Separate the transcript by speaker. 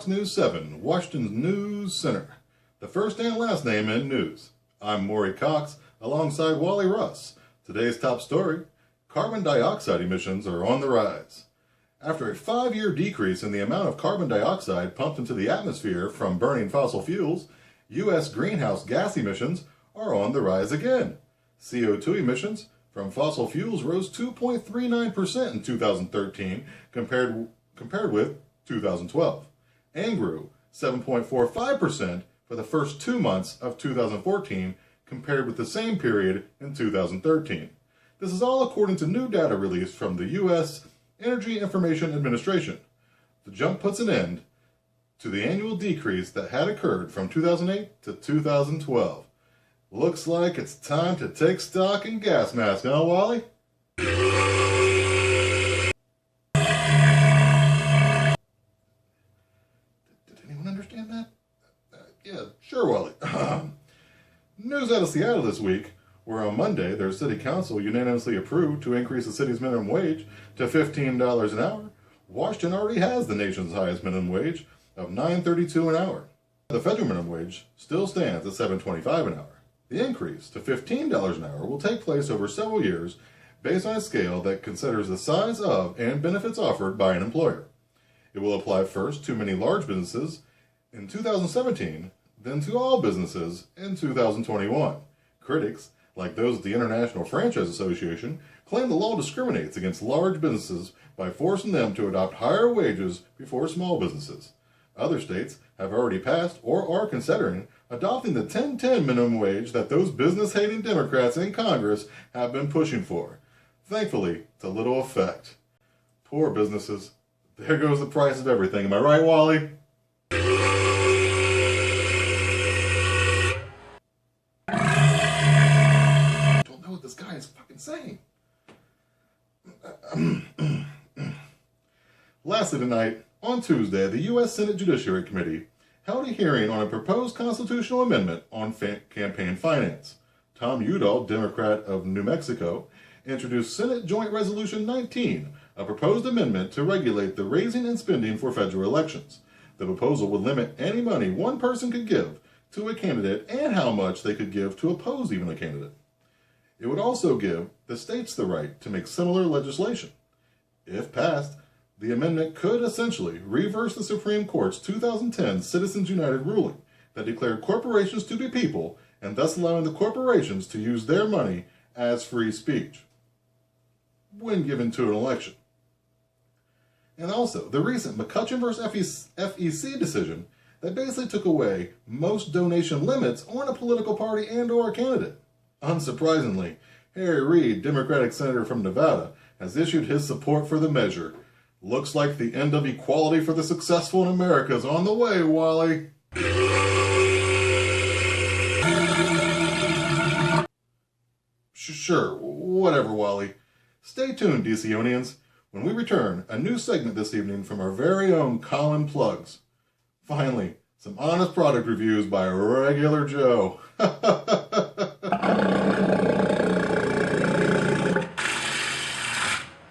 Speaker 1: Fox News 7, Washington's News Center. The first and last name in news. I'm Maury Cox, alongside Wally Russ. Today's top story, carbon dioxide emissions are on the rise. After a 5-year decrease in the amount of carbon dioxide pumped into the atmosphere from burning fossil fuels, U.S. greenhouse gas emissions are on the rise again. CO2 emissions from fossil fuels rose 2.39% in 2013 compared with 2012, and grew 7.45% for the first 2 months of 2014 compared with the same period in 2013. This is all according to new data released from the U.S. Energy Information Administration. The jump puts an end to the annual decrease that had occurred from 2008 to 2012. Looks like it's time to take stock in gas masks, huh, Wally? Did anyone understand that? Yeah, sure, Wally. News out of Seattle this week, where on Monday their city council unanimously approved to increase the city's minimum wage to $15 an hour. Washington already has the nation's highest minimum wage of $9.32 an hour. The federal minimum wage still stands at $7.25 an hour. The increase to $15 an hour will take place over several years based on a scale that considers the size of and benefits offered by an employer. It will apply first to many large businesses in 2017, then to all businesses in 2021. Critics, like those at the International Franchise Association, claim the law discriminates against large businesses by forcing them to adopt higher wages before small businesses. Other states have already passed or are considering adopting the 10-10 minimum wage that those business-hating Democrats in Congress have been pushing for. Thankfully, to little effect. Poor businesses. There goes the price of everything. Am I right, Wally? I don't know what this guy is fucking saying. Lastly tonight, on Tuesday, the U.S. Senate Judiciary Committee held a hearing on a proposed constitutional amendment on campaign finance. Tom Udall, Democrat of New Mexico, introduced Senate Joint Resolution 19, a proposed amendment to regulate the raising and spending for federal elections. The proposal would limit any money one person could give to a candidate and how much they could give to oppose even a candidate. It would also give the states the right to make similar legislation. If passed, the amendment could essentially reverse the Supreme Court's 2010 Citizens United ruling that declared corporations to be people and thus allowing the corporations to use their money as free speech when given to an election. And also, the recent McCutcheon versus FEC decision that basically took away most donation limits on a political party and or a candidate. Unsurprisingly, Harry Reid, Democratic Senator from Nevada, has issued his support for the measure. Looks like the end of equality for the successful in America is on the way, Wally. Sure, whatever, Wally. Stay tuned, DConians. When we return, a new segment this evening from our very own Colin Plugs. Finally, some honest product reviews by Regular Joe.